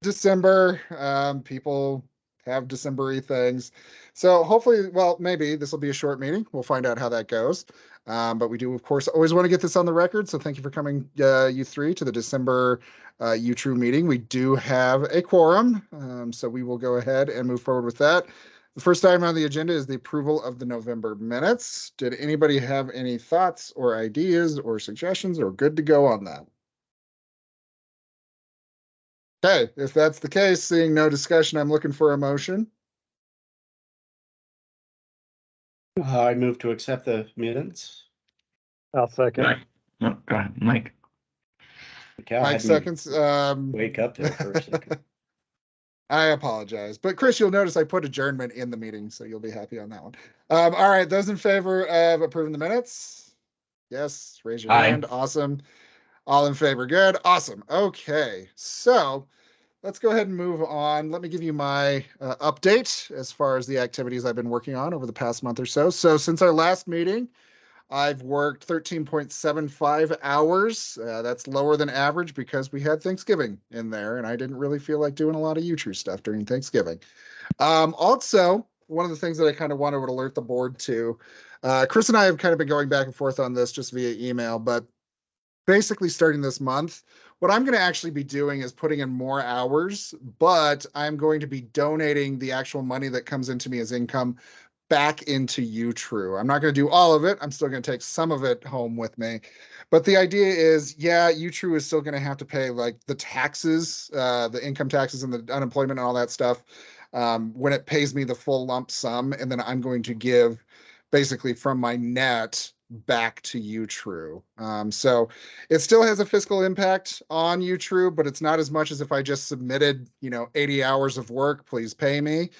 December. People have December-y things. So hopefully, well, maybe this will be a short meeting. We'll find out how that goes. But we do, of course, always want to get this on the record. So thank you for coming, you three, to the December UTRU meeting. We do have a quorum, so we will go ahead and move forward with that. The first item on the agenda is the approval of the November minutes. Did anybody have any thoughts or ideas or suggestions, or good to go on that? Okay, if that's the case, seeing no discussion, I'm looking for a motion. I move to accept the minutes. I'll second. Right. Oh, go ahead, Mike. Cal Mike had me seconds. wake up there for a second. I apologize, but Chris, you'll notice I put adjournment in the meeting, so you'll be happy on that one. All right, those in favor of approving the minutes? Yes, raise your Aye. hand. Awesome. All in favor, good. Awesome. Okay, so let's go ahead and move on. Let me give you my update as far as the activities I've been working on over the past month or so. So since our last meeting, I've worked 13.75 hours. That's lower than average because we had Thanksgiving in there, and I didn't really feel like doing a lot of UTRU stuff during Thanksgiving. Also, one of the things that I kind of want to alert the board to, Chris and I have kind of been going back and forth on this just via email, but basically starting this month, what I'm going to actually be doing is putting in more hours, but I'm going to be donating the actual money that comes into me as income back into UTRU. I'm not going to do all of it. I'm still going to take some of it home with me. But the idea is, yeah, UTRU is still going to have to pay like the taxes, the income taxes and the unemployment and all that stuff when it pays me the full lump sum. And then I'm going to give basically from my net back to UTRU. So it still has a fiscal impact on UTRU, but it's not as much as if I just submitted, 80 hours of work, please pay me.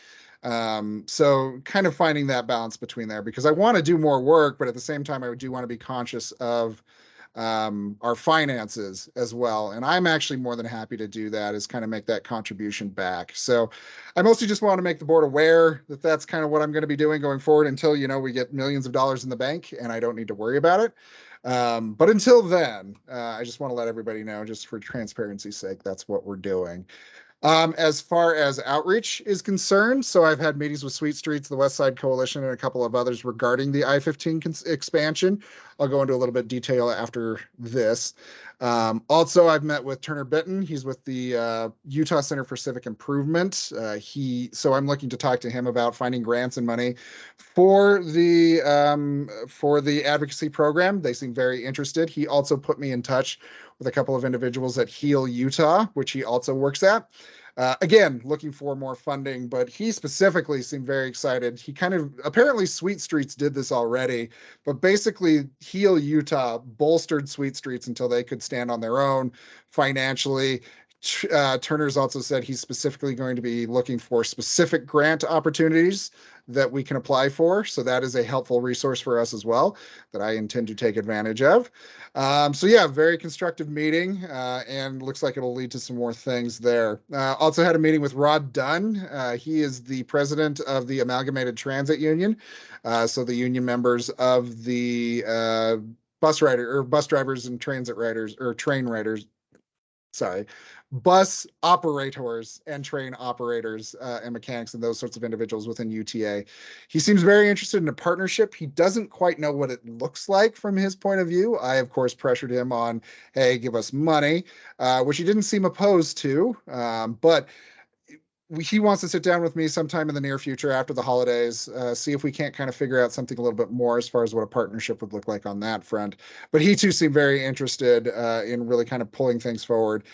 So kind of finding that balance between there, because I want to do more work, but at the same time, I do want to be conscious of our finances as well. And I'm actually more than happy to do that, is kind of make that contribution back. So I mostly just want to make the board aware that that's kind of what I'm going to be doing going forward until, we get millions of dollars in the bank and I don't need to worry about it. But until then, I just want to let everybody know, just for transparency's sake, that's what we're doing. As far as outreach is concerned, so I've had meetings with Sweet Streets, the West Side Coalition, and a couple of others regarding the I-15 expansion. I'll go into a little bit of detail after this. Also, I've met with Turner Bitton. He's with the Utah Center for Civic Improvement. So I'm looking to talk to him about finding grants and money for the advocacy program. They seem very interested. He also put me in touch with a couple of individuals at Heal Utah, which he also works at. Again, looking for more funding, but he specifically seemed very excited. He apparently Sweet Streets did this already, but basically Heal Utah bolstered Sweet Streets until they could stand on their own financially. Turner's also said he's specifically going to be looking for specific grant opportunities that we can apply for. So that is a helpful resource for us as well that I intend to take advantage of. So yeah, very constructive meeting, and looks like it'll lead to some more things there. Also had a meeting with Rod Dunn. He is the president of the Amalgamated Transit Union. So the union members of the bus drivers and transit riders, or train riders, bus operators and train operators and mechanics and those sorts of individuals within UTA. He seems very interested in a partnership. He doesn't quite know what it looks like from his point of view. I, of course, pressured him on, hey, give us money, which he didn't seem opposed to, but he wants to sit down with me sometime in the near future after the holidays, see if we can't kind of figure out something a little bit more as far as what a partnership would look like on that front. But he too seemed very interested in really kind of pulling things forward.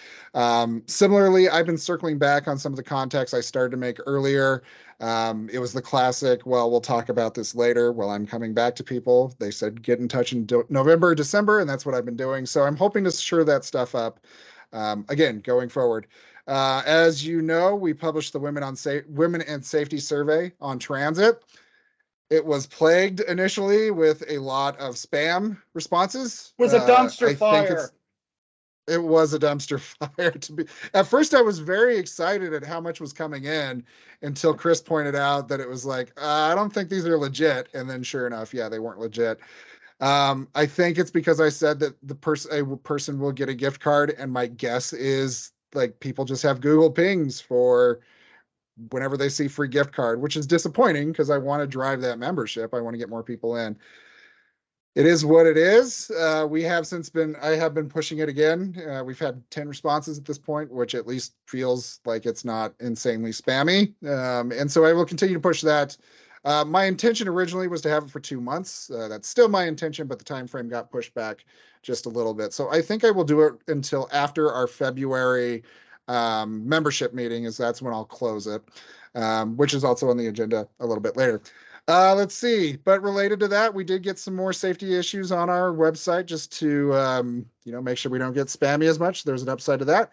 Similarly, I've been circling back on some of the contacts I started to make earlier. It was the classic, well, we'll talk about this later. Well, I'm coming back to people. They said get in touch in November, December, and that's what I've been doing. So I'm hoping to shore that stuff up, again, going forward. As you know, we published the Women and Safety Survey on transit. It was plagued initially with a lot of spam responses. It was a dumpster fire. It was a dumpster fire. At first, I was very excited at how much was coming in until Chris pointed out that it was like, I don't think these are legit. And then sure enough, yeah, they weren't legit. I think it's because I said that a person will get a gift card, and my guess is like people just have Google pings for whenever they see free gift card, which is disappointing because I want to drive that membership. I want to get more people in. It is what it is. I have been pushing it again. We've had 10 responses at this point, which at least feels like it's not insanely spammy. And so I will continue to push that. My intention originally was to have it for 2 months. That's still my intention, but the time frame got pushed back just a little bit. So I think I will do it until after our February membership meeting, as that's when I'll close it, which is also on the agenda a little bit later. Let's see. But related to that, we did get some more safety issues on our website just to, make sure we don't get spammy as much. There's an upside to that.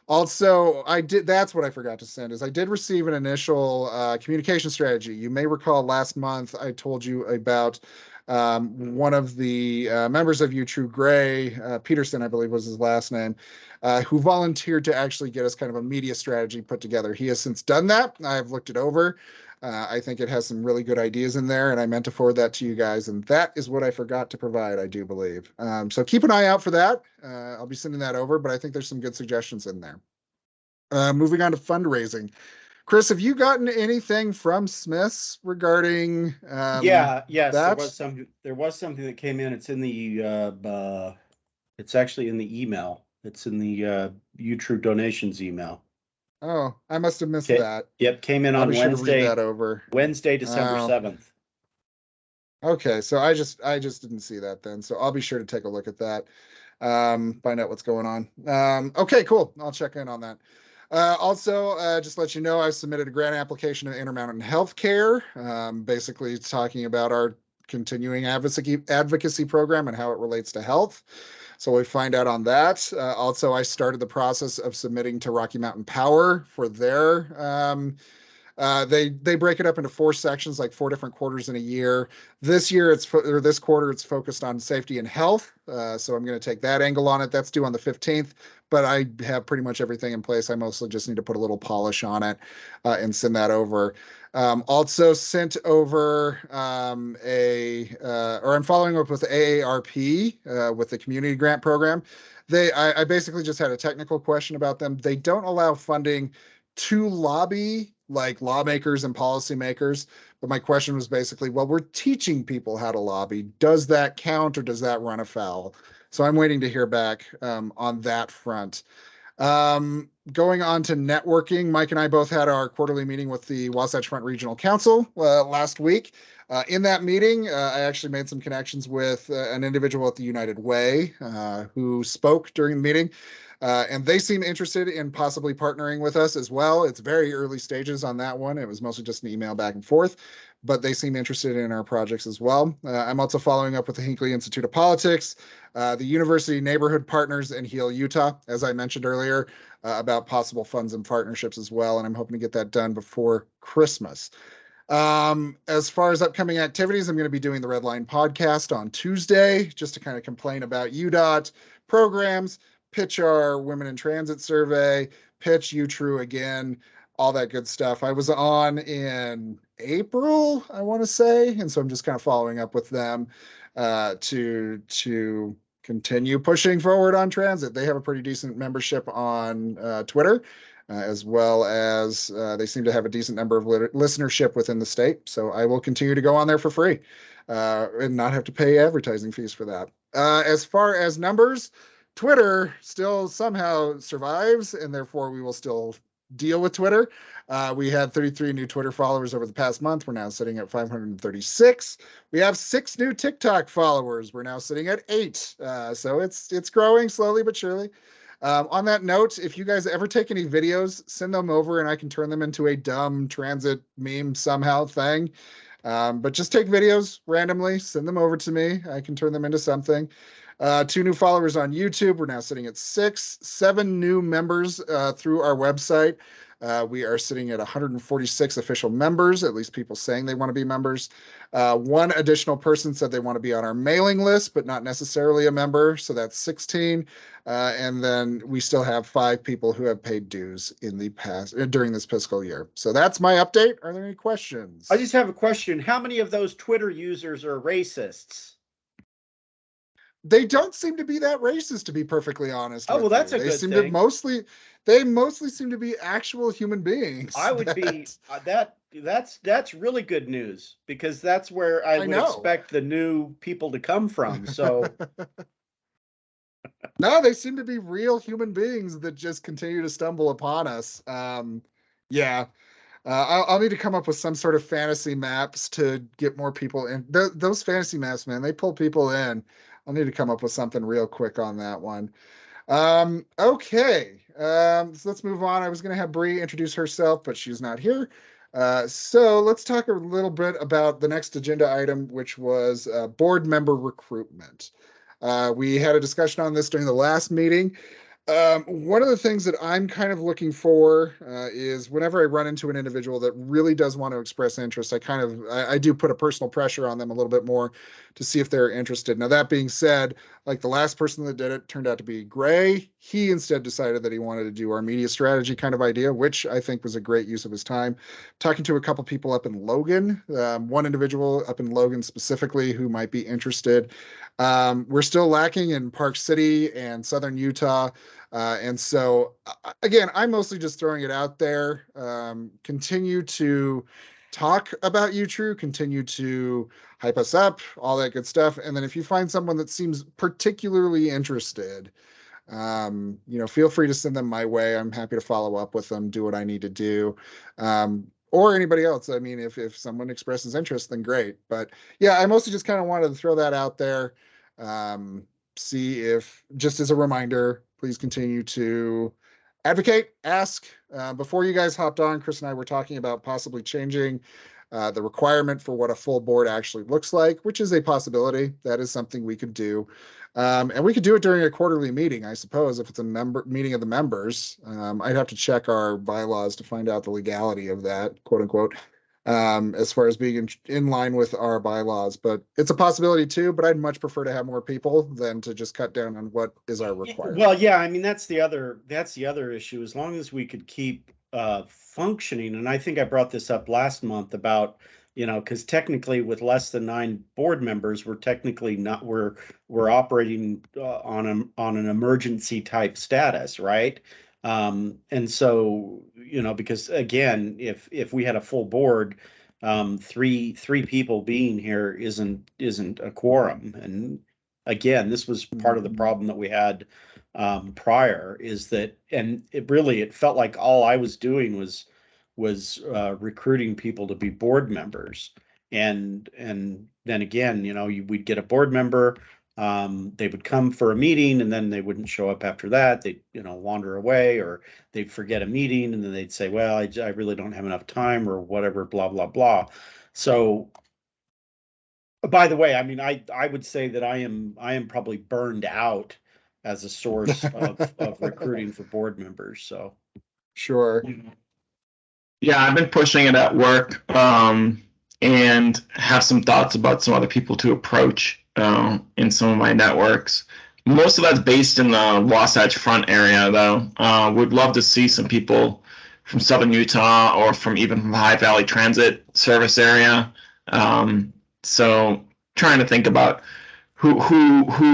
Also, that's what I forgot to send is I did receive an initial communication strategy. You may recall last month I told you about one of the members of UTRU Gray, Pearson, I believe was his last name, who volunteered to actually get us kind of a media strategy put together. He has since done that. I've looked it over. I think it has some really good ideas in there, and I meant to forward that to you guys, and that is what I forgot to provide, I do believe. So keep an eye out for that. I'll be sending that over, but I think there's some good suggestions in there. Moving on to fundraising. Chris, have you gotten anything from Smith's regarding yes, that? there was something that came in. It's in the it's actually in the email. It's in the UTRU donations email. Oh, I must have missed Okay. that. Yep, came in I'll on be sure to read Wednesday. that over. Wednesday, December 7th. Okay, so I just didn't see that then. So I'll be sure to take a look at that. Find out what's going on. Okay, cool. I'll check in on that. Also, just let you know, I submitted a grant application to Intermountain Healthcare. Basically, it's talking about our continuing advocacy program and how it relates to health. So we find out on that. Also, I started the process of submitting to Rocky Mountain Power for their they break it up into 4 sections, like 4 different quarters in a year. This quarter, it's focused on safety and health. So I'm going to take that angle on it. That's due on the 15th, but I have pretty much everything in place. I mostly just need to put a little polish on it and send that over. Also sent over I'm following up with AARP with the community grant program. I basically just had a technical question about them. They don't allow funding to lobby like lawmakers and policymakers. But my question was basically, well, we're teaching people how to lobby. Does that count or does that run afoul? So I'm waiting to hear back on that front. Going on to networking, Mike and I both had our quarterly meeting with the Wasatch Front Regional Council last week. In that meeting, I actually made some connections with an individual at the United Way who spoke during the meeting. And they seem interested in possibly partnering with us as well. It's very early stages on that one. It was mostly just an email back and forth, but they seem interested in our projects as well. I'm also following up with the Hinckley Institute of Politics, the University Neighborhood Partners in Heal, Utah, as I mentioned earlier, about possible funds and partnerships as well. And I'm hoping to get that done before Christmas. As far as upcoming activities, I'm going to be doing the Red Line podcast on Tuesday, just to kind of complain about UDOT programs, pitch our Women in Transit survey, pitch UTRU again, all that good stuff. I was on in April, I want to say, and so I'm just kind of following up with them to continue pushing forward on transit. They have a pretty decent membership on Twitter, as well as they seem to have a decent number of listenership within the state. So I will continue to go on there for free and not have to pay advertising fees for that. As far as numbers, Twitter still somehow survives, and therefore we will still deal with Twitter. We had 33 new Twitter followers over the past month. We're now sitting at 536. We have 6 new TikTok followers. We're now sitting at 8. So it's growing slowly but surely. On that note, if you guys ever take any videos, send them over and I can turn them into a dumb transit meme somehow thing. But just take videos randomly, send them over to me. I can turn them into something. 2 new followers on YouTube. We're now sitting at 6. 7 new members through our website. We are sitting at 146 official members, at least people saying they want to be members. 1 additional person said they want to be on our mailing list, but not necessarily a member. So that's 16. And then we still have 5 people who have paid dues in the past during this fiscal year. So that's my update. Are there any questions? I just have a question. How many of those Twitter users are racists? They don't seem to be that racist, to be perfectly honest. Oh, well, that's a good thing. they mostly seem to be actual human beings. I would be that's really good news, because that's where I would know. expect the new people to come from. So No, they seem to be real human beings that just continue to stumble upon us. Yeah. I'll need to come up with some sort of fantasy maps to get more people in. Those fantasy maps, man, they pull people in. I'll need to come up with something real quick on that one. Okay. So let's move on. I was going to have Bree introduce herself, but she's not here. So let's talk a little bit about the next agenda item, which was board member recruitment. We had a discussion on this during the last meeting. One of the things that I'm kind of looking for is whenever I run into an individual that really does want to express interest, I do put a personal pressure on them a little bit more to see if they're interested. Now, that being said, like the last person that did it turned out to be Gray. He instead decided that he wanted to do our media strategy kind of idea, which I think was a great use of his time. Talking to a couple people up in Logan, one individual up in Logan specifically who might be interested. We're still lacking in Park City and Southern Utah. And so, again, I'm mostly just throwing it out there. Continue to talk about UTRU, continue to hype us up, all that good stuff. And then if you find someone that seems particularly interested, feel free to send them my way. I'm happy to follow up with them, do what I need to do. Or anybody else. I mean, if someone expresses interest, then great. But yeah, I mostly just kind of wanted to throw that out there. See if, just as a reminder, please continue to advocate, ask. Before you guys hopped on, Chris and I were talking about possibly changing the requirement for what a full board actually looks like, which is a possibility. That is something we could do. And we could do it during a quarterly meeting, I suppose, if it's a meeting of the members. I'd have to check our bylaws to find out the legality of that, quote unquote, as far as being in line with our bylaws. But it's a possibility too, but I'd much prefer to have more people than to just cut down on what is our requirement. Well, yeah, I mean, that's the other issue. As long as we could keep functioning, and I think I brought this up last month about, because technically with less than 9 board members, we're technically not, we're operating on an emergency type status, right? And so, because again, if we had a full board, three people being here isn't a quorum. And again, this was part of the problem that we had prior, is that, and it felt like all I was doing was recruiting people to be board members. And then again, we'd get a board member, they would come for a meeting and then they wouldn't show up after that. They'd, wander away, or they'd forget a meeting and then they'd say, well, I really don't have enough time, or whatever, blah, blah, blah. So, by the way, I mean, I would say that I am probably burned out as a source of recruiting for board members. So Sure. Yeah, I've been pushing it at work, and have some thoughts about some other people to approach in some of my networks. Most of that's based in the Wasatch Front area, though. Would love to see some people from Southern Utah, or from even from High Valley Transit Service area. So trying to think about who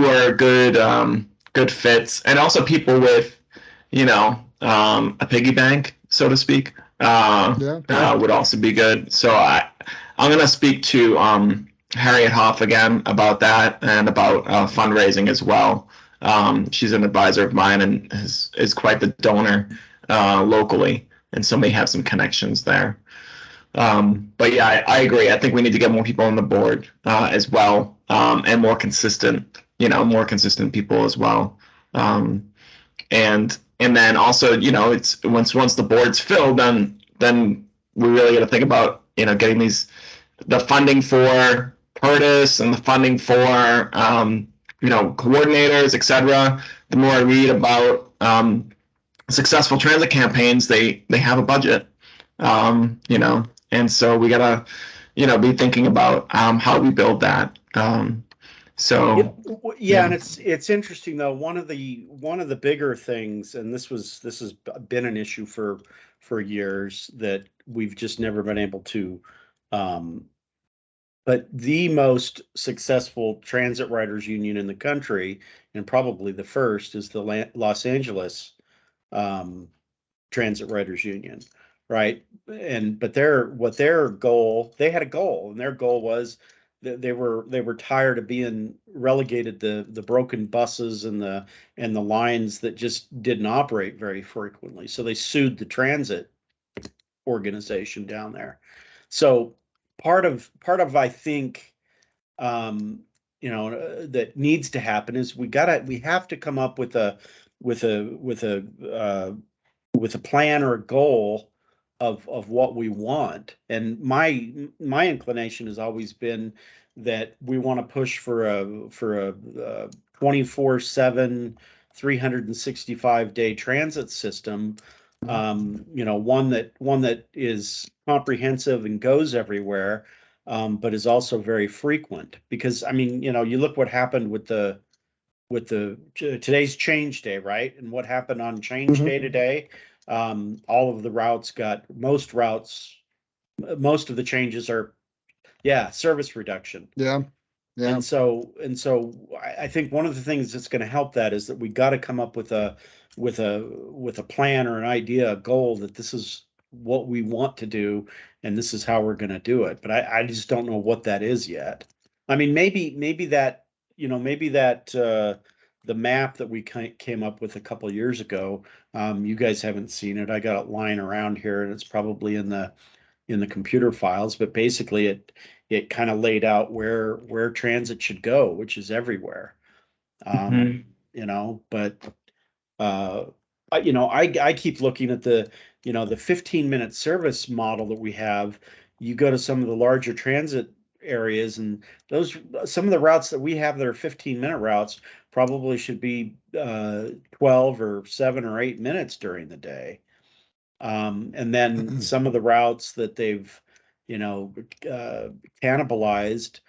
are good fits, and also people with, a piggy bank, so to speak. Would also be good. So I'm gonna speak to Harriet Hoff again about that, and about fundraising as well. She's an advisor of mine and is quite the donor locally, and so may have some connections there. But yeah, I agree. I think we need to get more people on the board as well, and more consistent people as well. And then also, it's once the board's filled, then we really got to think about, getting the funding for PERTUS and the funding for coordinators, etc. The more I read about successful transit campaigns, they have a budget, and so we gotta, be thinking about how we build that. So yeah, and it's interesting though. One of the bigger things, and this has been an issue for years, that we've just never been able to. But the most successful transit riders union in the country, and probably the first, is the Los Angeles Transit Writers Union, right? But their goal, they had a goal, and their goal was that they were tired of being relegated the broken buses and the lines that just didn't operate very frequently. So they sued the transit organization down there. So part of I think that needs to happen is we have to come up with a with a with a with a plan or a goal of what we want. And my inclination has always been that we want to push for a 24/7 365-day transit system, one that is comprehensive and goes everywhere, but is also very frequent. Because I mean, you look what happened with today's change day, right? And what happened on change day today? All of the routes most of the changes are, service reduction. Yeah. Yeah. And so I think one of the things that's going to help that is that we got to come up with a plan or an idea, a goal, that this is what we want to do and this is how we're going to do it. But I just don't know what that is yet. I mean, maybe that the map that we came up with a couple of years ago, you guys haven't seen it. I got it lying around here, and it's probably in the computer files. But basically, it kind of laid out where transit should go, which is everywhere. But I keep looking at the 15-minute service model that we have. You go to some of the larger transit areas, and some of the routes that we have that are 15-minute routes probably should be 12 or 7 or 8 minutes during the day. And then some of the routes that they've cannibalized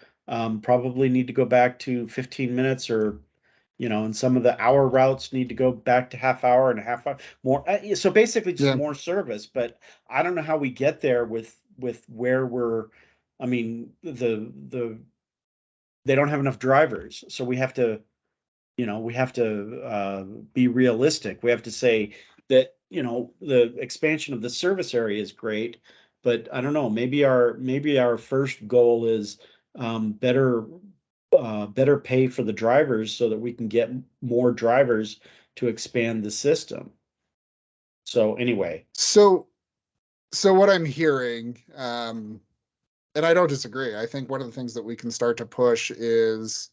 probably need to go back to 15 minutes, or and some of the hour routes need to go back to half hour and a half hour more. So basically just more service. But I don't know how we get there with where I mean, they don't have enough drivers. So we have to be realistic. We have to say that, the expansion of the service area is great, but I don't know, maybe our first goal is better pay for the drivers so that we can get more drivers to expand the system. So anyway. So what I'm hearing, and I don't disagree, I think one of the things that we can start to push is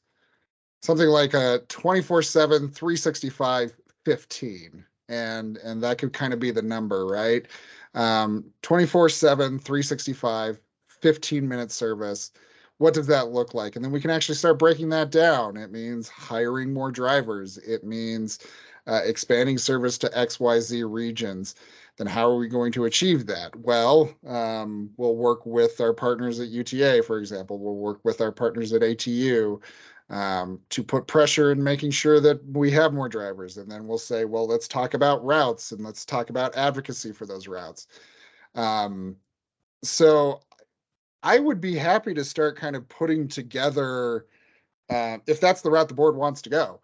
something like a 24/7, 365, 15. And that could kind of be the number, right? 24/7, 365, 15-minute service. What does that look like? And then we can actually start breaking that down. It means hiring more drivers. It means expanding service to XYZ regions. Then how are we going to achieve that? Well, we'll work with our partners at UTA, for example. We'll work with our partners at ATU to put pressure in making sure that we have more drivers. And then we'll say, well, let's talk about routes and let's talk about advocacy for those routes. So I would be happy to start kind of putting together, if that's the route the board wants to go,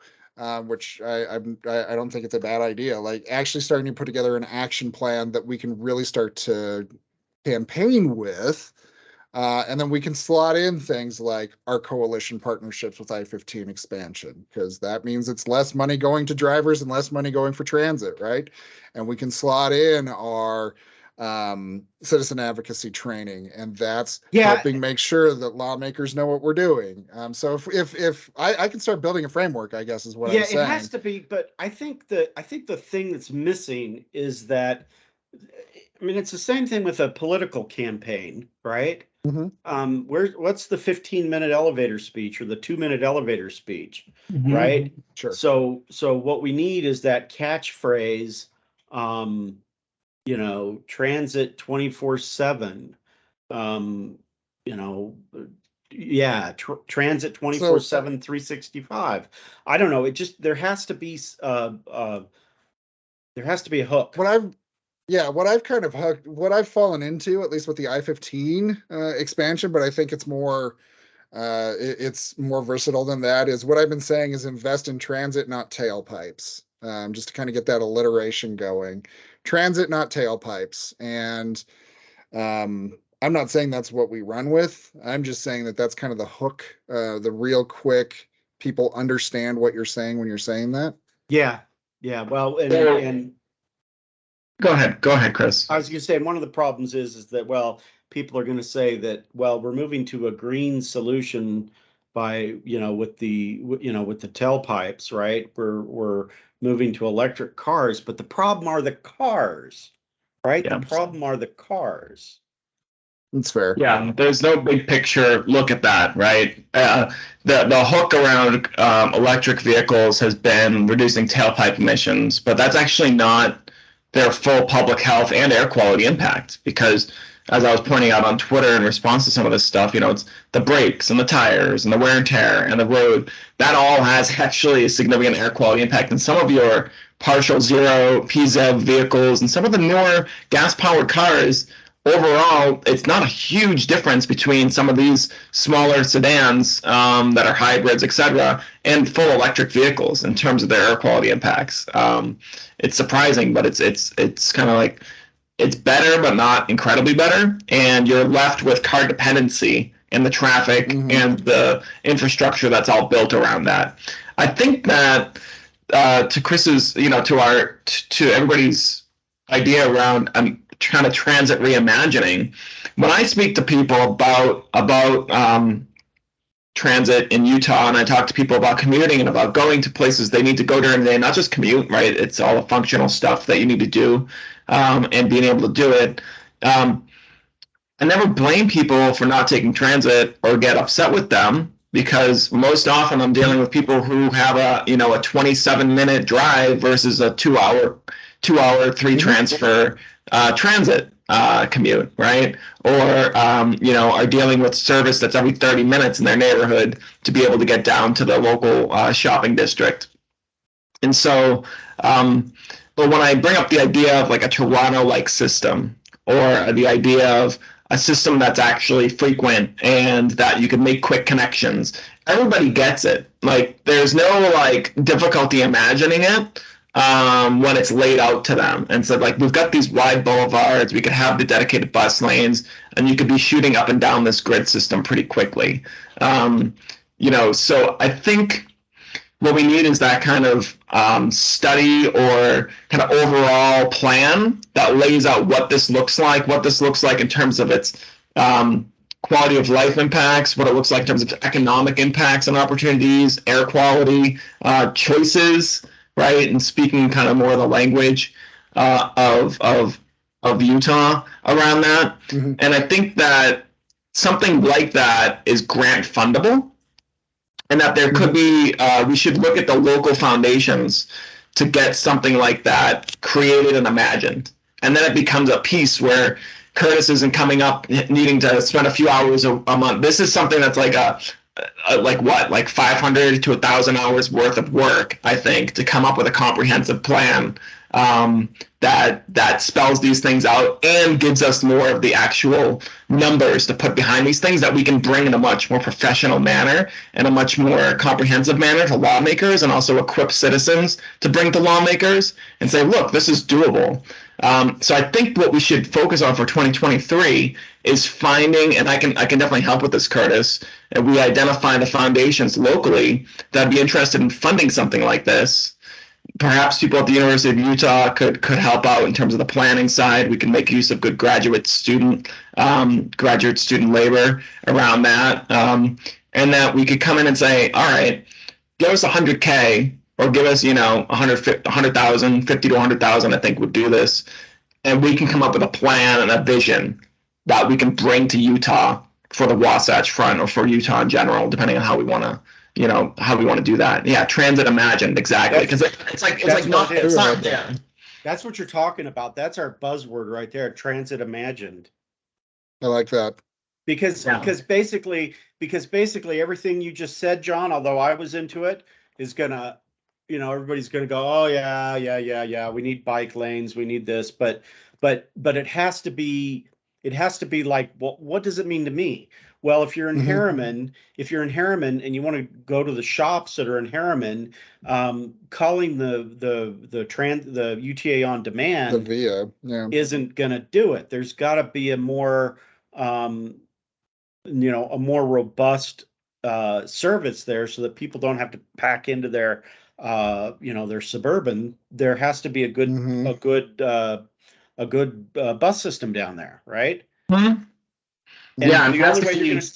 which I don't think it's a bad idea, like actually starting to put together an action plan that we can really start to campaign with. And then we can slot in things like our coalition partnerships with I-15 expansion, because that means it's less money going to drivers and less money going for transit, right? And we can slot in our citizen advocacy training, and that's helping make sure that lawmakers know what we're doing. So if I can start building a framework, I guess is what I'm saying. Yeah, it has to be, but I think the thing that's missing is that, I mean, it's the same thing with a political campaign, right? What's the 15-minute elevator speech or the 2-minute elevator speech, right? Sure. So what we need is that catchphrase, transit 24/7, transit 24/7, 365. I don't know. It just, there has to be a hook. What I've fallen into, at least with the I-15 expansion, but I think it's more versatile than that, is what I've been saying is invest in transit, not tailpipes. Just to kind of get that alliteration going, transit, not tailpipes. And I'm not saying that's what we run with. I'm just saying that that's kind of the hook, the real quick, people understand what you're saying when you're saying that. Yeah. Well, and Go ahead, Chris. I was going to say, one of the problems is that, well, people are going to say that, well, we're moving to a green solution by, with the tailpipes, right? We're moving to electric cars, but the problem are the cars, right? Yeah. The problem are the cars. That's fair. Yeah, there's no big picture look at that, right? The hook around electric vehicles has been reducing tailpipe emissions, but that's actually not their full public health and air quality impact, because as I was pointing out on Twitter in response to some of this stuff, it's the brakes and the tires and the wear and tear and the road. That all has actually a significant air quality impact. And some of your partial zero PZEV vehicles and some of the newer gas-powered cars, overall, it's not a huge difference between some of these smaller sedans that are hybrids, et cetera, and full electric vehicles in terms of their air quality impacts. It's surprising, but it's kind of like, it's better, but not incredibly better. And you're left with car dependency and the traffic and the infrastructure that's all built around that. I think that to Chris's, to everybody's idea around kind of transit reimagining, when I speak to people about transit in Utah, and I talk to people about commuting and about going to places they need to go during the day, not just commute, right? It's all the functional stuff that you need to do, and being able to do it. I never blame people for not taking transit or get upset with them, because most often I'm dealing with people who have a 27-minute drive versus a 2-hour 3 transfer transit commute, right? Or are dealing with service that's every 30 minutes in their neighborhood to be able to get down to the local shopping district. And so, but when I bring up the idea of like a Toronto-like system, or the idea of a system that's actually frequent and that you can make quick connections, everybody gets it. Like, there's no like difficulty imagining it when it's laid out to them. And so, like, we've got these wide boulevards, we could have the dedicated bus lanes, and you could be shooting up and down this grid system pretty quickly. So I think what we need is that kind of study or kind of overall plan that lays out what this looks like in terms of its quality of life impacts, what it looks like in terms of economic impacts and opportunities, air quality, choices, right? And speaking kind of more of the language of Utah around that. And I think that something like that is grant fundable. And that there could be, we should look at the local foundations to get something like that created and imagined. And then it becomes a piece where Curtis isn't coming up needing to spend a few hours a month. This is something that's like like 500 to 1,000 hours worth of work, I think, to come up with a comprehensive plan that spells these things out and gives us more of the actual numbers to put behind these things that we can bring in a much more professional manner and a much more comprehensive manner to lawmakers, and also equip citizens to bring to lawmakers and say, look, this is doable. So I think what we should focus on for 2023 is finding, and I can definitely help with this, Curtis, and we identify the foundations locally that'd be interested in funding something like this. Perhaps people at the University of Utah could help out in terms of the planning side. We can make use of good graduate student labor around that, and that we could come in and say, all right, give us $100K, or give us 100,000, 50 to 100,000. I think would do this, and we can come up with a plan and a vision that we can bring to Utah for the Wasatch Front, or for Utah in general, depending on how we want to. How we want to do that. Yeah, transit imagined, exactly. Because it's not there. That's what you're talking about. That's our buzzword right there, transit imagined. I like that. Because basically everything you just said, John, although I was into it, is gonna, everybody's gonna go, oh yeah, we need bike lanes, we need this, but it has to be It has to be like, well, what does it mean to me? Well, if you're in Harriman, and you want to go to the shops that are in Harriman, calling the UTA on The demand VIA, yeah. isn't going to do it. There's got to be a more a more robust service there, so that people don't have to pack into their their Suburban. There has to be a good bus system down there, right? Mhm. And Yeah, and the that's only the way you're key.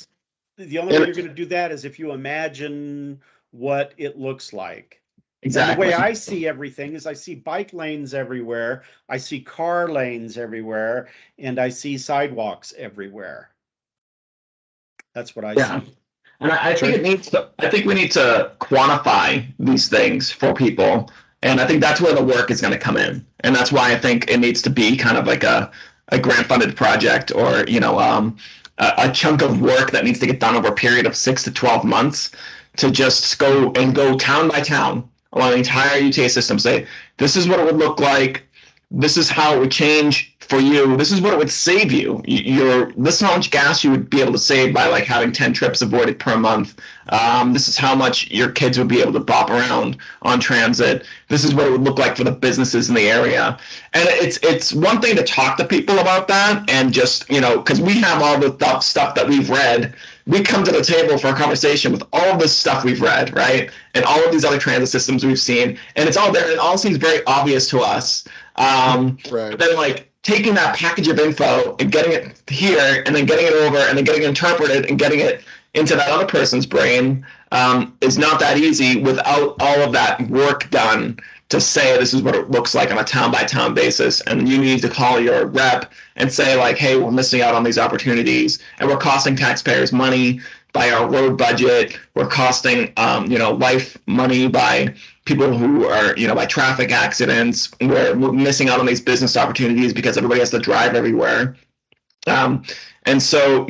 gonna the only way you're gonna do that is if you imagine what it looks like. And the way Exactly. I see everything is I see bike lanes everywhere, I see car lanes everywhere, and I see sidewalks everywhere. That's what I Yeah. see. And I think Sure. I think we need to quantify these things for people. And I think that's where the work is going to come in. And that's why I think it needs to be kind of like a grant funded project, or, a chunk of work that needs to get done over a period of 6 to 12 months, to just go town by town along the entire UTA system. Say, this is what it would look like. This is how it would change for you. This is what it would save you. This is how much gas you would be able to save by like having 10 trips avoided per month. This is how much your kids would be able to bop around on transit. This is what it would look like for the businesses in the area. And it's one thing to talk to people about that, and just, because we have all the stuff that we've read. We come to the table for a conversation with all of this stuff we've read, right? And all of these other transit systems we've seen, and it's all there, and it all seems very obvious to us. Right. But then, like, taking that package of info and getting it here, and then getting it over, and then getting it interpreted and getting it into that other person's brain, is not that easy without all of that work done to say this is what it looks like on a town by town basis. And you need to call your rep and say, like, hey, we're missing out on these opportunities, and we're costing taxpayers money by our road budget. We're costing life money by people who are, by traffic accidents. We're missing out on these business opportunities because everybody has to drive everywhere. And so,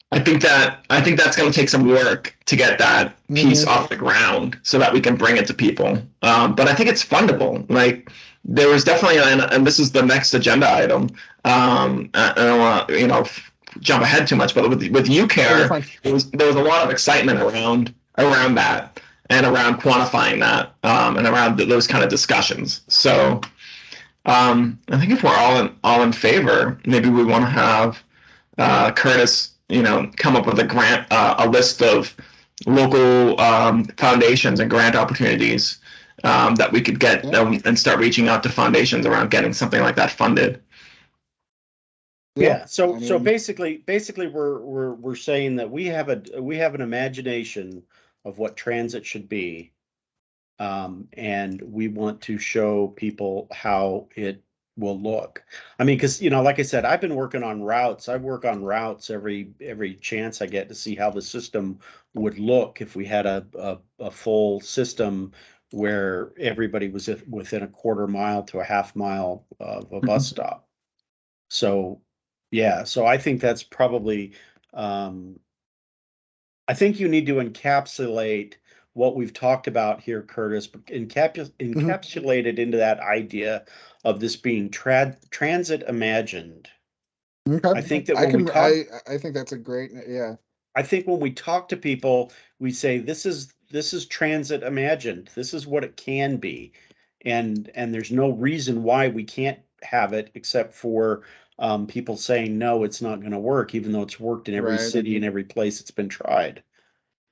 I think that's going to take some work to get that piece off the ground so that we can bring it to people. But I think it's fundable. Like, there was definitely, and this is the next agenda item. I don't want to, jump ahead too much, but with UCAIR, there was a lot of excitement around that, and around quantifying that, and around those kind of discussions. So I think if we're all in favor, maybe we want to have Curtis, come up with a list of local foundations and grant opportunities that we could get, and start reaching out to foundations around getting something like that funded. Yeah. So basically we're saying that we have an imagination of what transit should be. And we want to show people how it will look. I mean, because, like I said, I've been working on routes. I work on routes every chance I get to see how the system would look if we had a full system where everybody was within a quarter mile to a half mile of a bus stop. So, yeah, so I think that's probably, I think you need to encapsulate what we've talked about here, Curtis, but encapsulate it into that idea of this being transit imagined. Okay. I think that I when we talk, I think that's a great, yeah. I think when we talk to people, we say this is transit imagined. This is what it can be, and there's no reason why we can't have it, except for people saying no, it's not going to work, even though it's worked in every Right. city and every place it's been tried.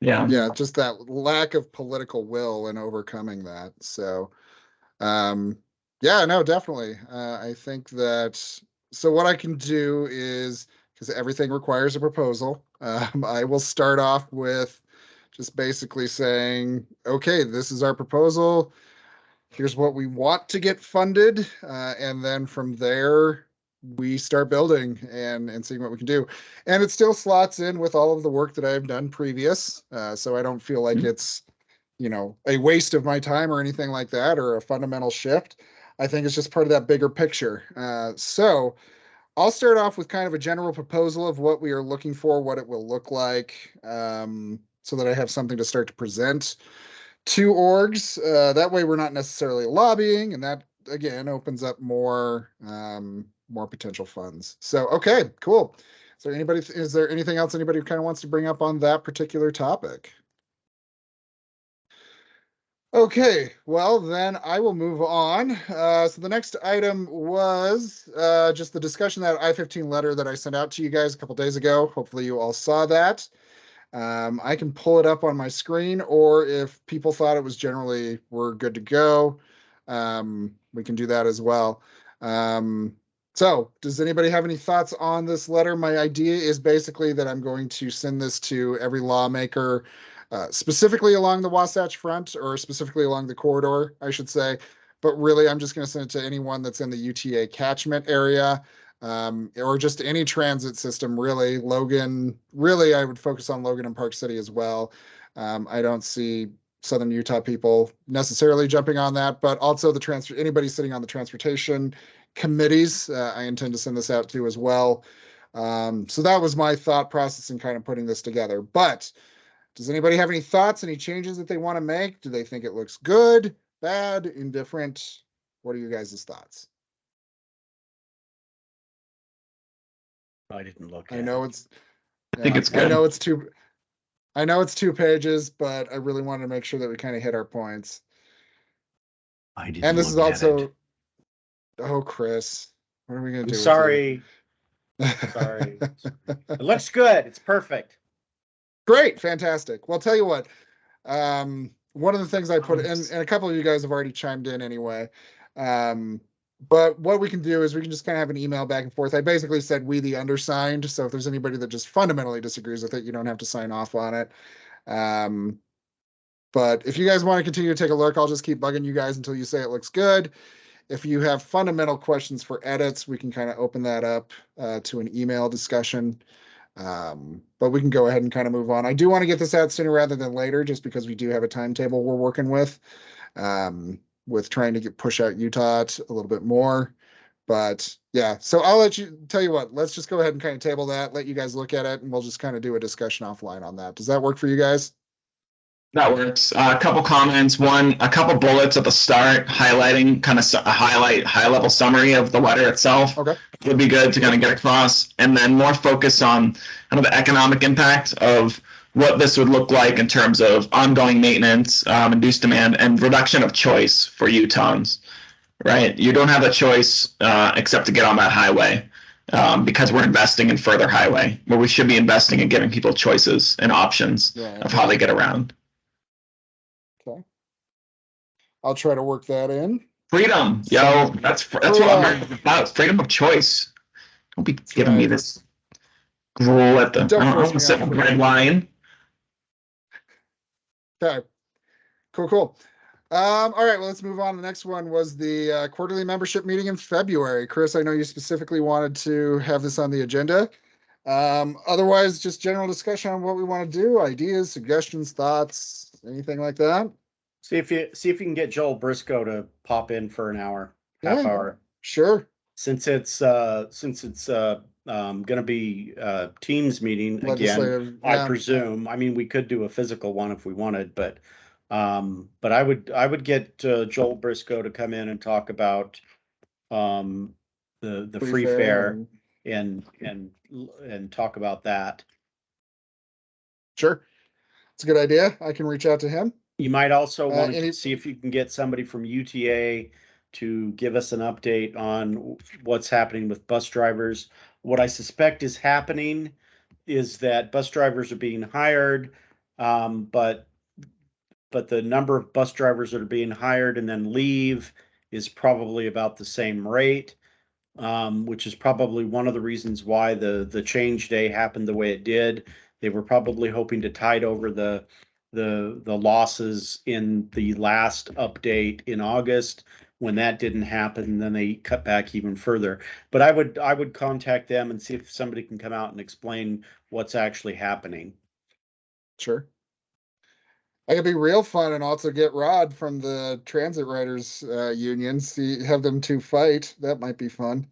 Yeah, just that lack of political will in overcoming that. So, yeah, no, definitely. I think that, so what I can do is, because everything requires a proposal, I will start off with just basically saying, okay, this is our proposal. Here's what we want to get funded. And then from there, we start building and seeing what we can do. And it still slots in with all of the work that I've done previous. So I don't feel like it's, a waste of my time or anything like that, or a fundamental shift. I think it's just part of that bigger picture. So I'll start off with kind of a general proposal of what we are looking for, what it will look like, so that I have something to start to present to orgs. That way we're not necessarily lobbying, and that again opens up more more potential funds. So, okay, cool. Is there anything else anybody kind of wants to bring up on that particular topic? Okay, well, then I will move on. So the next item was just the discussion, that I-15 letter that I sent out to you guys a couple days ago. Hopefully you all saw that. I can pull it up on my screen, or if people thought it was generally we're good to go, we can do that as well. So does anybody have any thoughts on this letter? My idea is basically that I'm going to send this to every lawmaker, specifically along the Wasatch Front, or specifically along the corridor, I should say. But really, I'm just going to send it to anyone that's in the UTA catchment area, or just any transit system, really. Logan, really, I would focus on Logan and Park City as well. I don't see Southern Utah people necessarily jumping on that, but also anybody sitting on the transportation committees, I intend to send this out to as well. So that was my thought process in kind of putting this together. But does anybody have any thoughts, any changes that they want to make? Do they think it looks good, bad, indifferent? What are your guys' thoughts? I didn't look I at know it. it's, I think yeah, it's good. I know it's 2 pages, but I really wanted to make sure that we kind of hit our points. I didn't And this is look at it. also, oh, Chris, what are we going to I'm do sorry. with you? Sorry. It looks good. It's perfect. Great, fantastic. Well, tell you what, one of the things I put in, and a couple of you guys have already chimed in anyway. But what we can do is we can just kind of have an email back and forth. I basically said we the undersigned. So if there's anybody that just fundamentally disagrees with it, you don't have to sign off on it. But if you guys want to continue to take a look, I'll just keep bugging you guys until you say it looks good. If you have fundamental questions for edits, we can kind of open that up to an email discussion. But we can go ahead and kind of move on. I do want to get this out sooner rather than later, just because we do have a timetable we're working with trying to push out Utah a little bit more. But yeah, so I'll tell you what, let's just go ahead and kind of table that, let you guys look at it, and we'll just kind of do a discussion offline on that. Does that work for you guys? That works. A couple comments. One, a couple bullets at the start, highlighting kind of a high level summary of the letter itself. Okay. Would be good to kind of get across, and then more focus on kind of the economic impact of what this would look like in terms of ongoing maintenance, induced demand, and reduction of choice for Utahns. Right? You don't have a choice except to get on that highway. Because we're investing in further highway, where we should be investing in giving people choices and options of how they get around. Okay. I'll try to work that in. Freedom, yo, that's what America's about. Freedom of choice. Don't be giving me this gruel at the. I don't want to sit in the red line. Okay. Cool. All right, well, let's move on. The next one was the quarterly membership meeting in February. Chris, I know you specifically wanted to have this on the agenda. Otherwise, just general discussion on what we want to do, ideas, suggestions, thoughts, anything like that. See if you can get Joel Briscoe to pop in for an hour, half hour. Sure. Since it's going to be Teams meeting again, I presume. I mean, we could do a physical one if we wanted, but I would get Joel Briscoe to come in and talk about the free fare and talk about that. Sure, it's a good idea. I can reach out to him. You might also want to see if you can get somebody from UTA to give us an update on what's happening with bus drivers. What I suspect is happening is that bus drivers are being hired, but the number of bus drivers that are being hired and then leave is probably about the same rate, which is probably one of the reasons why the change day happened the way it did. They were probably hoping to tide over the losses in the last update in August. When that didn't happen, then they cut back even further. But I would contact them and see if somebody can come out and explain what's actually happening. Sure. I could be real fun and also get Rod from the Transit Riders Union. Have them two fight. That might be fun.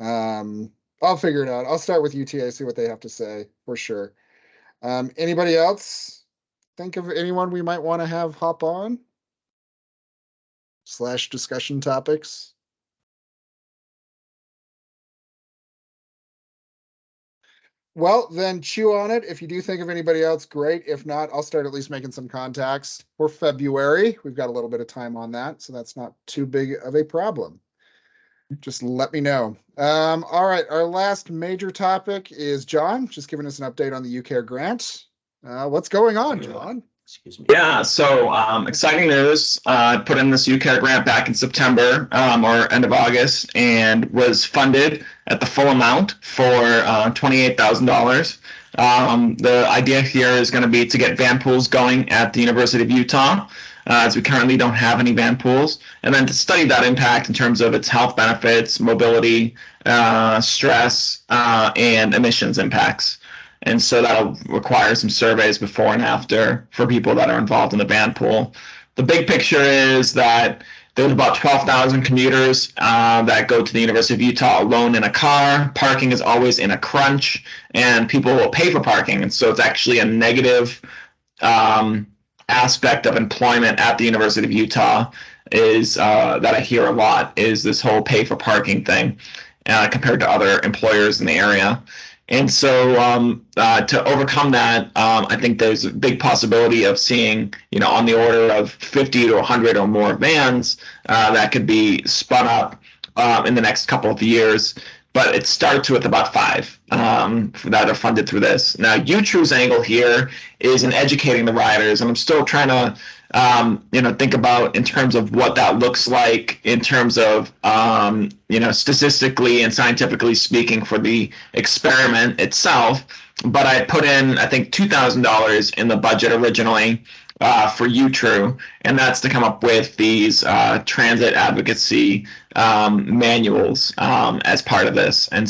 I'll figure it out. I'll start with UTA, see what they have to say for sure. Anybody else think of anyone we might want to have hop on? / discussion topics? Well, then chew on it. If you do think of anybody else, great. If not, I'll start at least making some contacts for February. We've got a little bit of time on that, so that's not too big of a problem. Just let me know. All right, our last major topic is John, just giving us an update on the UCAIR grant. What's going on, John? Excuse me. Yeah, so exciting news. I put in this UCAIR grant back in September or end of August and was funded at the full amount for $28,000. The idea here is going to be to get van pools going at the University of Utah, as we currently don't have any van pools, and then to study that impact in terms of its health benefits, mobility, stress, and emissions impacts. And so that'll require some surveys before and after for people that are involved in the van pool. The big picture is that there's about 12,000 commuters that go to the University of Utah alone in a car. Parking is always in a crunch, and people will pay for parking. And so it's actually a negative aspect of employment at the University of Utah is that I hear a lot is this whole pay for parking thing compared to other employers in the area. And so to overcome that, I think there's a big possibility of seeing, on the order of 50 to 100 or more vans that could be spun up in the next couple of years. But it starts with about 5 that are funded through this. Now, UTRU's angle here is in educating the riders, and I'm still trying to think about in terms of what that looks like in terms of, statistically and scientifically speaking for the experiment itself. But I put in, I think, $2,000 in the budget originally for UTRU, and that's to come up with these transit advocacy manuals as part of this, and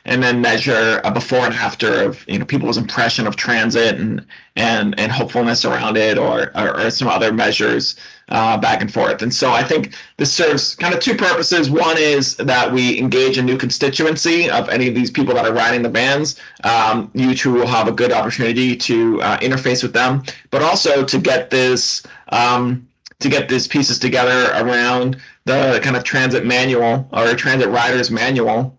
then measure a before and after of people's impression of transit and hopefulness around it, or some other measures back and forth. And so I think this serves kind of 2 purposes. One is that we engage a new constituency of any of these people that are riding the vans. UTRU will have a good opportunity to interface with them, but also to get this these pieces together around the kind of transit manual or transit riders manual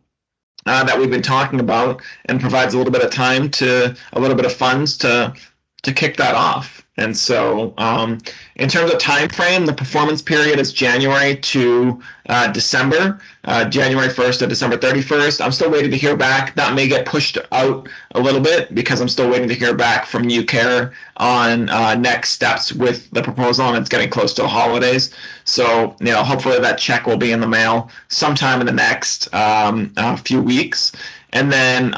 that we've been talking about, and provides a little bit of time to a little bit of funds to kick that off. And so in terms of time frame, the performance period is January to December, January 1st to December 31st. I'm still waiting to hear back. That may get pushed out a little bit because I'm still waiting to hear back from UCAIR on next steps with the proposal, and it's getting close to the holidays. So, hopefully that check will be in the mail sometime in the next few weeks. And then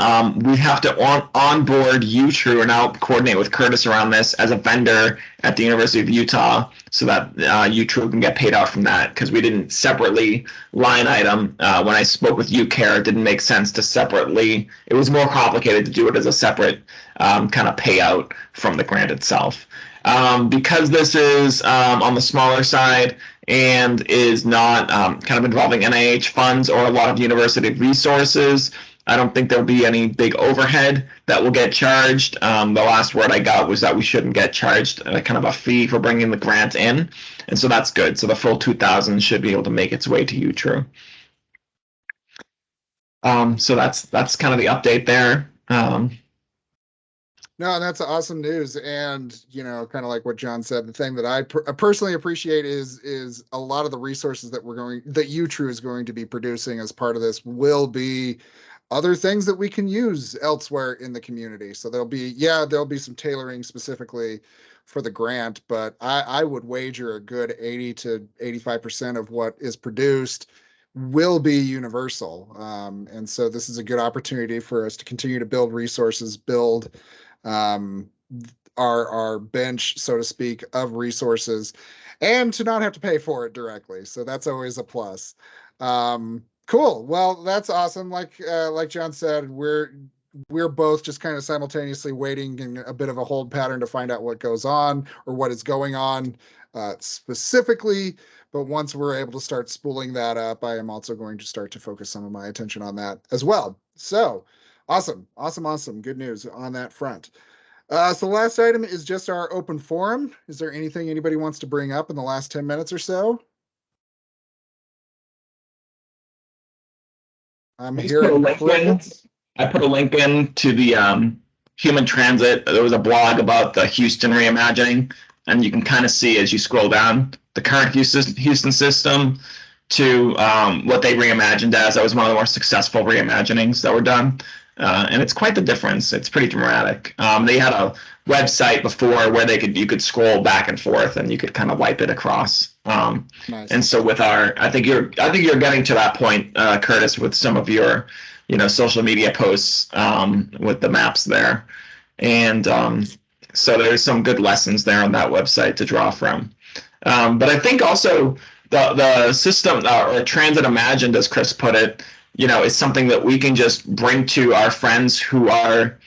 we have to onboard UTRU and I'll coordinate with Curtis around this as a vendor at the University of Utah so that UTRU can get paid out from that, because we didn't separately line item. When I spoke with UCAIR, it didn't make sense to separately. It was more complicated to do it as a separate kind of payout from the grant itself. Because this is on the smaller side and is not kind of involving NIH funds or a lot of university resources, I don't think there'll be any big overhead that will get charged. The last word I got was that we shouldn't get charged kind of a fee for bringing the grant in, and so that's good. So the full $2,000 should be able to make its way to UTRU. So that's kind of the update there. No, that's awesome news. And, kind of like what John said, the thing that I personally appreciate is a lot of the resources that UTRU is going to be producing as part of this will be other things that we can use elsewhere in the community. So there'll be some tailoring specifically for the grant, but I would wager a good 80 to 85% of what is produced will be universal. And so this is a good opportunity for us to continue to build resources, build our bench, so to speak, of resources, and to not have to pay for it directly. So that's always a plus. Cool. Well, that's awesome. Like John said, we're both just kind of simultaneously waiting in a bit of a hold pattern to find out what goes on or what is going on specifically. But once we're able to start spooling that up, I am also going to start to focus some of my attention on that as well. So awesome. Good news on that front. So the last item is just our open forum. Is there anything anybody wants to bring up in the last 10 minutes or so? I'm hearing crickets. I put a link in to the human transit. There was a blog about the Houston reimagining, and you can kind of see as you scroll down the current Houston system to what they reimagined as. That was one of the more successful reimaginings that were done. And it's quite the difference. It's pretty dramatic. They had a website before where you could scroll back and forth and you could kind of wipe it across. Nice. And so with I think you're getting to that point, Curtis, with some of your, social media posts with the maps there. And so there's some good lessons there on that website to draw from. But I think also the system or Transit Imagined, as Chris put it, is something that we can just bring to our friends who are,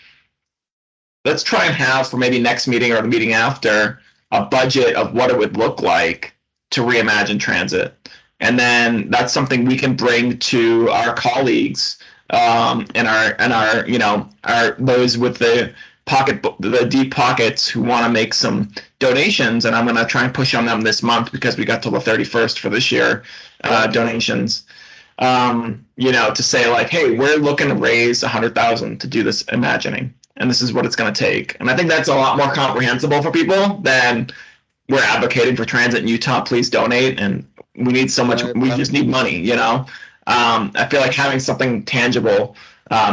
let's try and have for maybe next meeting or the meeting after a budget of what it would look like to reimagine transit. And then that's something we can bring to our colleagues and our those with the deep pockets who want to make some donations. And I'm going to try and push on them this month because we got till the 31st for this year donations. To say like, hey, we're looking to raise 100,000 to do this imagining, and this is what it's going to take. And I think that's a lot more comprehensible for people than we're advocating for transit in Utah. Please donate, and we need so much. We just need money. I feel like having something tangible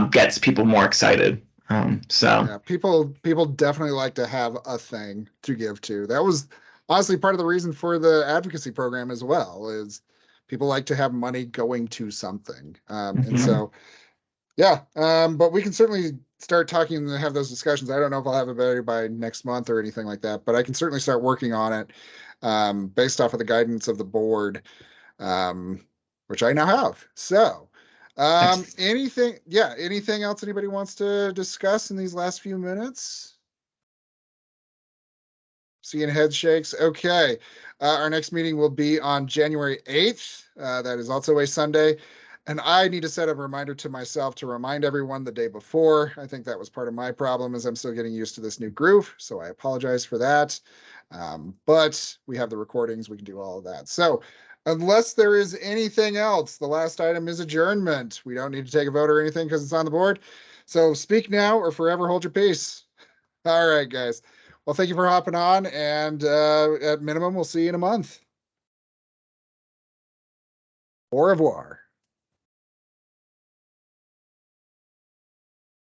gets people more excited. Yeah, people definitely like to have a thing to give to. That was honestly part of the reason for the advocacy program as well, is people like to have money going to something. And so, yeah, but we can certainly start talking and have those discussions. I don't know if I'll have it ready by next month or anything like that, but I can certainly start working on it based off of the guidance of the board, which I now have. So, anything else anybody wants to discuss in these last few minutes? Seeing head shakes. Okay. Our next meeting will be on January 8th. That is also a Sunday. And I need to set a reminder to myself to remind everyone the day before. I think that was part of my problem, is I'm still getting used to this new groove. So I apologize for that. But we have the recordings. We can do all of that. So unless there is anything else, the last item is adjournment. We don't need to take a vote or anything because it's on the board. So speak now or forever hold your peace. All right, guys. Well, thank you for hopping on, and at minimum, we'll see you in a month. Au revoir.